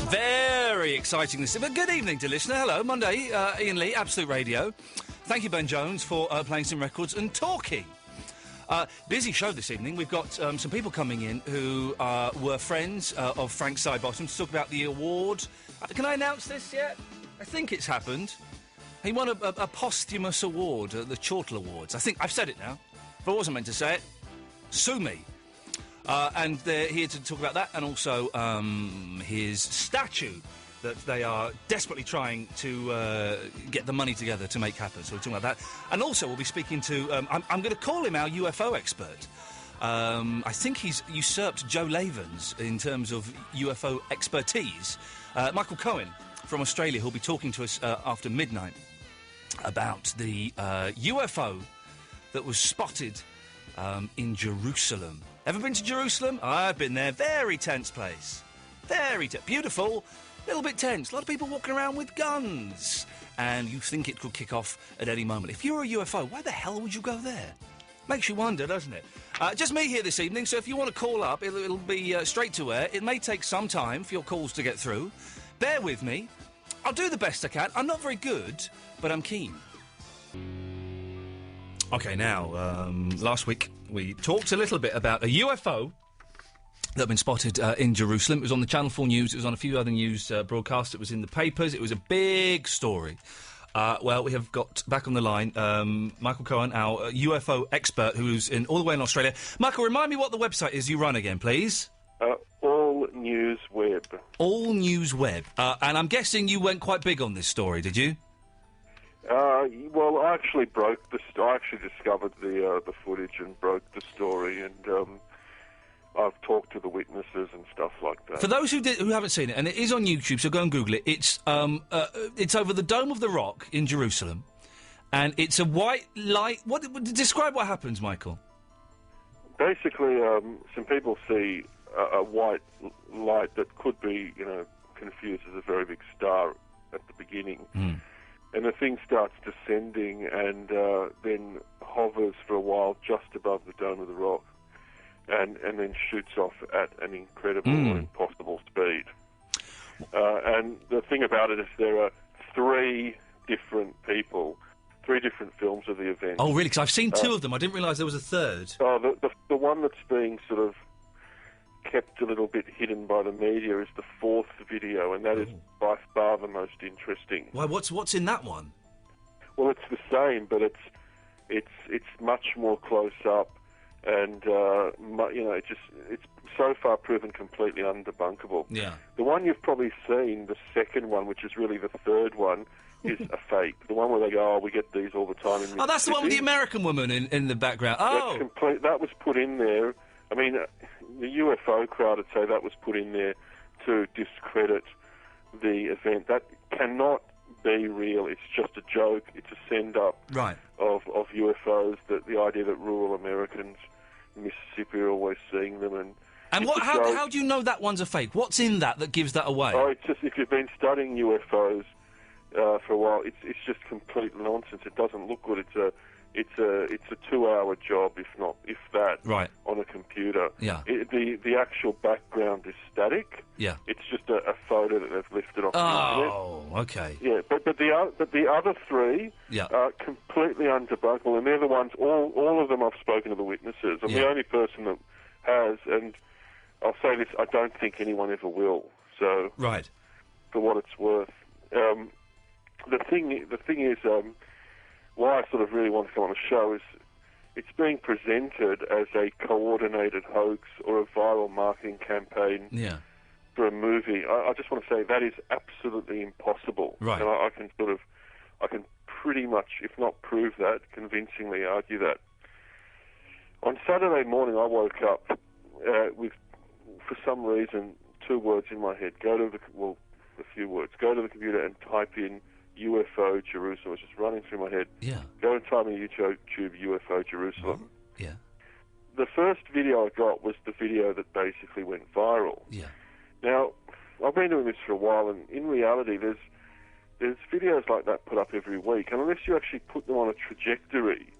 Very exciting this evening. Good evening to listener. Hello, Monday, Iain Lee, Absolute Radio. Thank you, Ben Jones, for playing some records and talking. Busy show this evening. We've got some people coming in who were friends of Frank Sidebottom to talk about the award. Can I announce this yet? I think it's happened. He won a posthumous award at the Chortle Awards. I think I've said it now. If I wasn't meant to say it, sue me. And they're here to talk about that, and also his statue that they are desperately trying to get the money together to make happen. So we're talking about that. And also we'll be speaking to... I'm going to call him our UFO expert. I think he's usurped Joe Lavens in terms of UFO expertise. Michael Cohen from Australia, who'll be talking to us after midnight about the UFO that was spotted in Jerusalem. Ever been to Jerusalem? I've been there. Very tense place. Very beautiful, a little bit tense. A lot of people walking around with guns. And you think it could kick off at any moment. If you're a UFO, why the hell would you go there? Makes you wonder, doesn't it? Just me here this evening, so if you want to call up, it'll be straight to air. It may take some time for your calls to get through. Bear with me. I'll do the best I can. I'm not very good, but I'm keen. OK, now, last week we talked a little bit about a UFO that had been spotted in Jerusalem. It was on the Channel 4 News. It was on a few other news broadcasts. It was in the papers. It was a big story. Well, we have got back on the line Michael Cohen, our UFO expert, who's all the way in Australia. Michael, remind me what the website is you run again, please. All News Web. All News Web. And I'm guessing you went quite big on this story, did you? Well, I actually I actually discovered the footage and broke the story, and I've talked to the witnesses and stuff like that. For those who haven't seen it, and it is on YouTube, so go and Google it. It's over the Dome of the Rock in Jerusalem, and it's a white light. Describe what happens, Michael. Basically, some people see a white light that could be, confused as a very big star at the beginning. Mm. And the thing starts descending and then hovers for a while just above the Dome of the Rock and then shoots off at an incredible or impossible speed. And the thing about it is there are three different films of the event. Oh, really? Because I've seen two of them. I didn't realise there was a third. Oh, the one that's being sort of kept a little bit hidden by the media is the fourth video, and that is by far the most interesting. Why? What's in that one? Well, it's the same, but it's much more close up, and it's so far proven completely undebunkable. Yeah. The one you've probably seen, the second one, which is really the third one, is a fake. The one where they go, we get these all the time in Mississippi. Oh, that's the one with the American woman in the background. Oh, that was put in there. I mean, the UFO crowd would say that was put in there to discredit the event. That cannot be real. It's just a joke. It's a send-up of UFOs. The idea that rural Americans in Mississippi are always seeing them. And how do you know that one's a fake? What's in that gives that away? Oh, it's just, if you've been studying UFOs for a while, it's just complete nonsense. It doesn't look good. It's a 2-hour job, if that, on a computer. Yeah. The actual background is static. Yeah. It's just a photo that they've lifted off the internet. Oh, okay. Yeah, but the other three are completely undebunkable, and they're the ones. All of them I've spoken to the witnesses. I'm the only person that has, and I'll say this: I don't think anyone ever will. So, for what it's worth, the thing is. Why I sort of really want to come on the show is it's being presented as a coordinated hoax or a viral marketing campaign for a movie. I just want to say that is absolutely impossible. Right. And I can pretty much, if not prove that, convincingly argue that. On Saturday morning, I woke up with, for some reason, two words in my head. A few words. Go to the computer and type in UFO Jerusalem. It's just running through my head. Yeah. Go and type in YouTube UFO Jerusalem. Yeah. The first video I got was the video that basically went viral. Yeah. Now, I've been doing this for a while, and in reality, there's videos like that put up every week, and unless you actually put them on a trajectory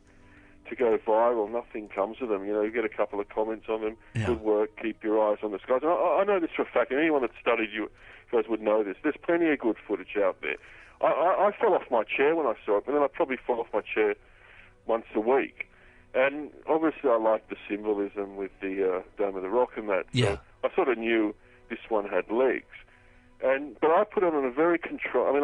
to go viral, nothing comes of them. You know, you get a couple of comments on them. Yeah. Good work. Keep your eyes on the skies. And I know this for a fact, and anyone that studied you guys would know this. There's plenty of good footage out there. I fell off my chair when I saw it, but then I probably fall off my chair once a week. And obviously I like the symbolism with the Dome of the Rock and that. Yeah. So I sort of knew this one had legs. But I put it on a very control. I mean,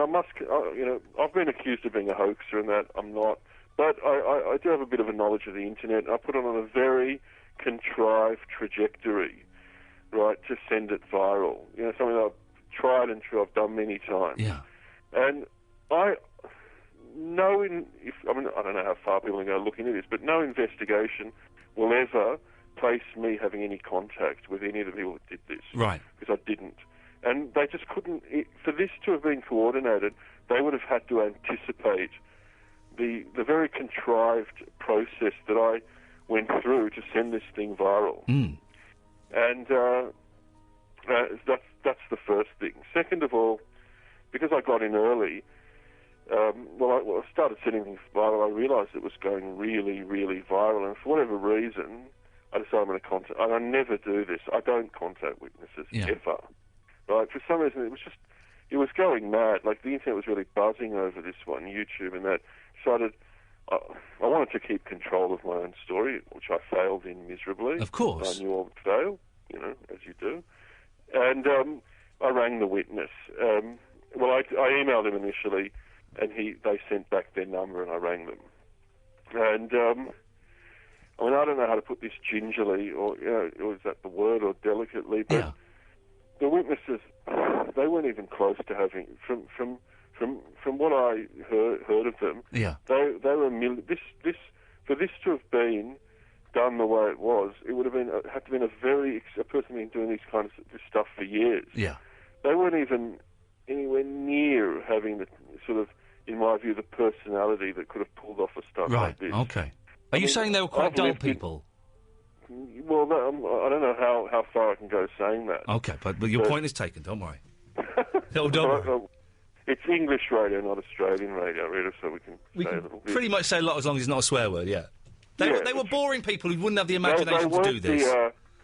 I've been accused of being a hoaxer and that. I'm not. But I do have a bit of a knowledge of the internet. I put it on a very contrived trajectory, right, to send it viral. You know, something I've tried and true I've done many times. Yeah. And I don't know how far people are going to look into this, but no investigation will ever place me having any contact with any of the people that did this. Right. Because I didn't. And they just couldn't. For this to have been coordinated, they would have had to anticipate the very contrived process that I went through to send this thing viral. Mm. And that's the first thing. Second of all, because I got in early, I started sending things viral. I realised it was going really, really viral, and for whatever reason, I decided I'm going to contact. And I never do this. I don't contact witnesses ever. Right? For some reason, it was going mad. Like the internet was really buzzing over this one, YouTube, and that. Decided I wanted to keep control of my own story, which I failed in miserably. Of course. I knew I would fail, you know, as you do. And I rang the witness. I emailed him initially, and they sent back their number, and I rang them. And I don't know how to put this gingerly, or is that the word, or delicately, but the witnesses, they weren't even close to having from what I heard of them. Yeah. They were for this to have been done the way it was, it would have had to been a person been doing this stuff for years. Yeah. They weren't even anywhere near having the sort of, in my view, the personality that could have pulled off a stunt like this. Right. Okay. Are you saying they were quite dull people? Well, I don't know how far I can go saying that. Okay, but your point is taken. Don't worry. Don't worry. It's English radio, not Australian radio, really, so we can say a little bit. Pretty much say a lot as long as it's not a swear word, yeah. They were boring people who wouldn't have the imagination to do this.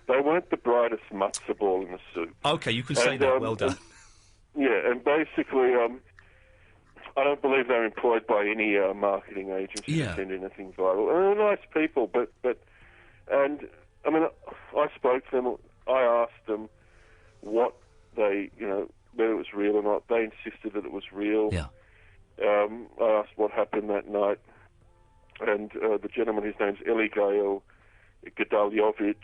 They weren't the brightest matzo ball in the soup. Okay, you can say that. Well done. And basically, I don't believe they're employed by any marketing agency to send anything viral. And they're nice people, and I spoke to them. I asked them what they, whether it was real or not. They insisted that it was real. Yeah. I asked what happened that night, and the gentleman, his name's Eligail Gadaljovic,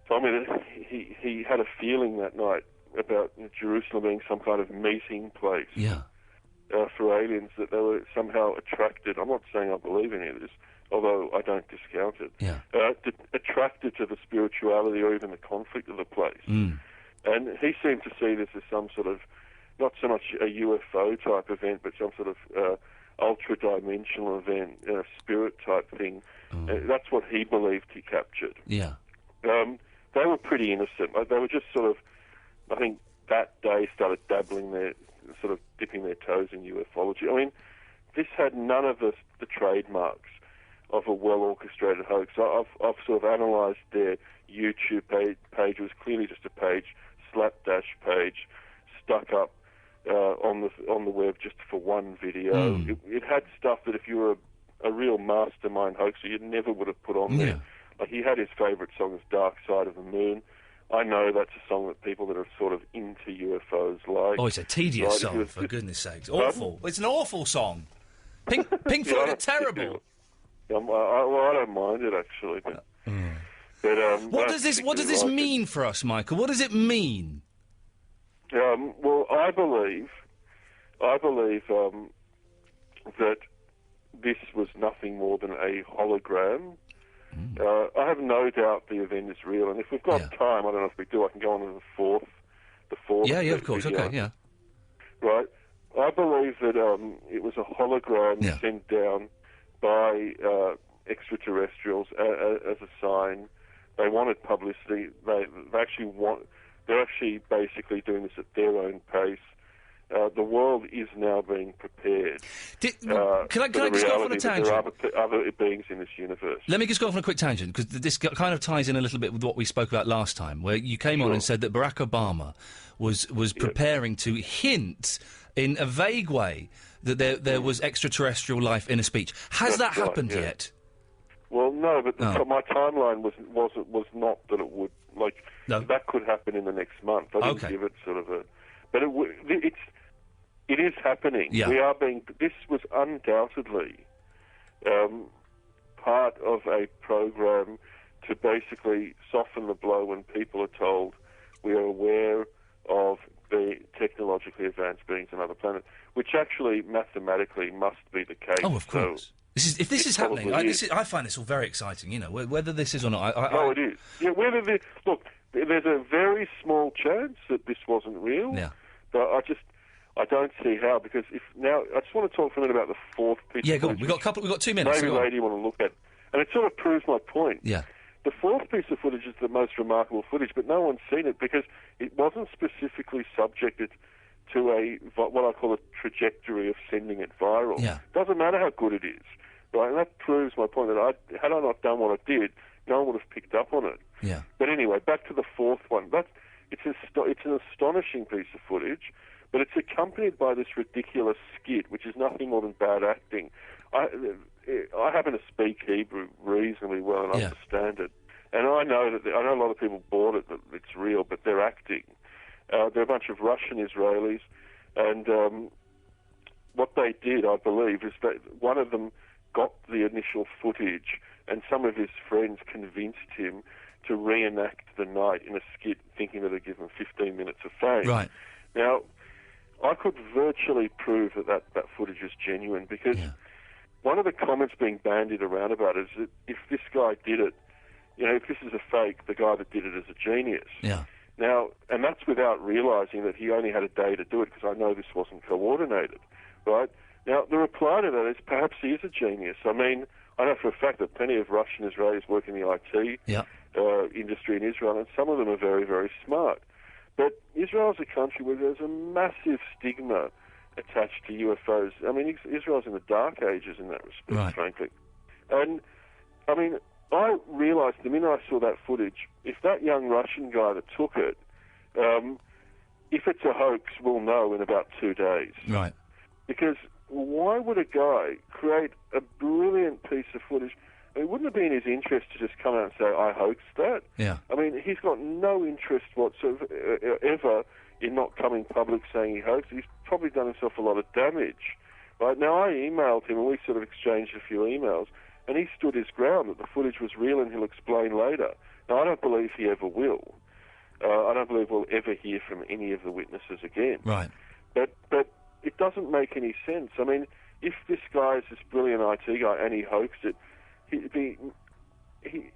told me that he had a feeling that night about Jerusalem being some kind of meeting place for aliens, that they were somehow attracted. I'm not saying I believe any of this, although I don't discount it. Yeah. Attracted to the spirituality or even the conflict of the place. Mm. And he seemed to see this as some sort of, not so much a UFO type event, but some sort of ultra-dimensional event, spirit type thing. That's what he believed he captured. Yeah. They were pretty innocent. They were just sort of, I think that day started sort of dipping their toes in ufology. I mean, this had none of the trademarks of a well-orchestrated hoax. I've sort of analysed their YouTube page. It was clearly just a page, slapdash page, stuck up on the web just for one video. It had stuff that if you were a real mastermind hoaxer, you never would have put on there. Like, he had his favourite song as Dark Side of the Moon. I know that's a song that people that are sort of into UFOs like. Oh, it's a tedious song, for goodness sakes. Awful. It's an awful song. Pink Floyd are terrible. I don't mind it, actually. What does this mean for us, Michael? What does it mean? Well, I believe that this was nothing more than a hologram. I have no doubt the event is real, and if we've got time, I don't know if we do, I can go on to the fourth. Yeah, of course, video. Okay, yeah. Right. I believe that it was a hologram sent down by extraterrestrials as a sign. They wanted publicity. They're actually basically doing this at their own pace. the world is now being prepared. Can I just go off on a tangent? There are other beings in this universe. Let me just go off on a quick tangent, because this kind of ties in a little bit with what we spoke about last time, where you came on and said that Barack Obama was preparing to hint in a vague way that there was extraterrestrial life in a speech. Has that happened yet? Well, no, but my timeline was not that it would. That could happen in the next month. I didn't give it sort of a... But it is happening. Yeah. This was undoubtedly part of a program to basically soften the blow when people are told we are aware of the technologically advanced beings on other planets, which actually mathematically must be the case. Oh, of course. So if this is happening, I find this all very exciting. You know, whether this is or not. It is. Yeah, look, there's a very small chance that this wasn't real. Yeah. But I don't see how, because I just want to talk for a minute about the fourth piece. Yeah, go on. We've got 2 minutes. Maybe lady want to look at, and it sort of proves my point. Yeah. The fourth piece of footage is the most remarkable footage, but no one's seen it because it wasn't specifically subjected to what I call a trajectory of sending it viral. Yeah. Doesn't matter how good it is, right? And that proves my point that had I not done what I did, no one would have picked up on it. Yeah. But anyway, back to the fourth one. It's an astonishing piece of footage, but it's accompanied by this ridiculous skit, which is nothing more than bad acting. I happen to speak Hebrew reasonably well and understand it, and I know a lot of people bought it that it's real, but they're acting. They're a bunch of Russian Israelis, and what they did, I believe, is that one of them got the initial footage, and some of his friends convinced him to reenact the night in a skit, thinking that it'd give them 15 minutes of fame. Right. Now, I could virtually prove that footage is genuine, because one of the comments being bandied around about it is that if this guy did it, if this is a fake, the guy that did it is a genius. Yeah. Now, and that's without realising that he only had a day to do it, because I know this wasn't coordinated, right? Now, the reply to that is perhaps he is a genius. I mean, I know for a fact that plenty of Russian Israelis work in the IT industry in Israel, and some of them are very, very smart. But Israel's a country where there's a massive stigma attached to UFOs. I mean, Israel's in the dark ages in that respect, frankly. And, I mean, I realised the minute I saw that footage, if that young Russian guy that took it, if it's a hoax, we'll know in about 2 days. Right. Because why would a guy create a brilliant piece of footage? I mean, wouldn't it be in his interest to just come out and say, I hoaxed that? Yeah. I mean, he's got no interest whatsoever ever in not coming public saying he hoaxed. He's probably done himself a lot of damage. Right? Now, I emailed him, and we sort of exchanged a few emails, and he stood his ground that the footage was real, and he'll explain later. Now, I don't believe he ever will. I don't believe we'll ever hear from any of the witnesses again. Right. But it doesn't make any sense. I mean, if this guy is this brilliant IT guy and he hoaxed it,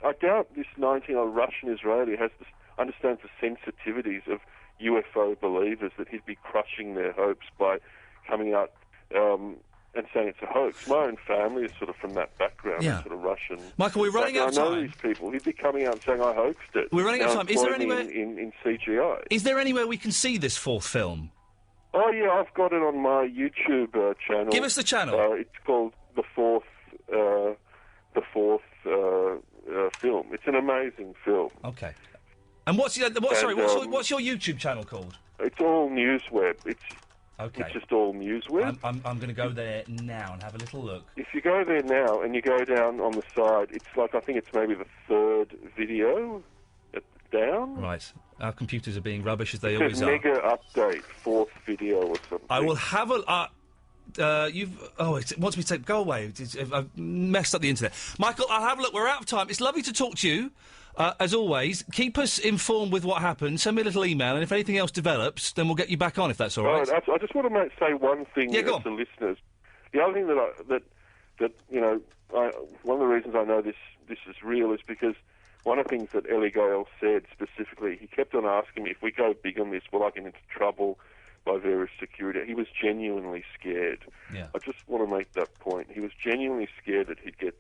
I doubt this 19-year-old Russian Israeli understands the sensitivities of UFO believers, that he'd be crushing their hopes by coming out and saying it's a hoax. My own family is sort of from that background, sort of Russian. Michael, we're running out of time. I know these people. He'd be coming out and saying, I hoaxed it. We're running out of time. Is there anywhere in CGI? Is there anywhere we can see this fourth film? Oh, yeah, I've got it on my YouTube channel. Give us the channel. It's called The Fourth Film. It's an amazing film. Okay. And what's your YouTube channel called? It's all Newsweb. It's just all Newsweb. I'm going to go there now and have a little look. If you go there now and you go down on the side, it's like, I think it's maybe the third video down. Right. Our computers are being rubbish, as they always are. Mega update, fourth video or something. I will have a... it wants me to go away. I've messed up the internet. Michael, I'll have a look. We're out of time. It's lovely to talk to you. As always, keep us informed with what happens. Send me a little email, and if anything else develops, then we'll get you back on, if that's all right. I just want to say one thing to listeners. The other thing one of the reasons I know this is real is because one of the things that Ellie Gale said specifically, he kept on asking me, if we go big on this, will I get into trouble by various security? He was genuinely scared. Yeah. I just want to make that point. He was genuinely scared that he'd get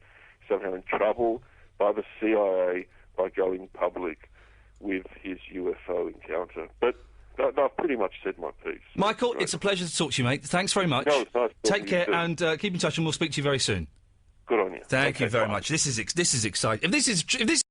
somehow in trouble by the CIA by going public with his UFO encounter. But I've pretty much said my piece. Michael, it's a pleasure to talk to you, mate. Thanks very much. No, it's nice Take care to you and keep in touch, and we'll speak to you very soon. Good on you. Thank you very much. This is exciting. If this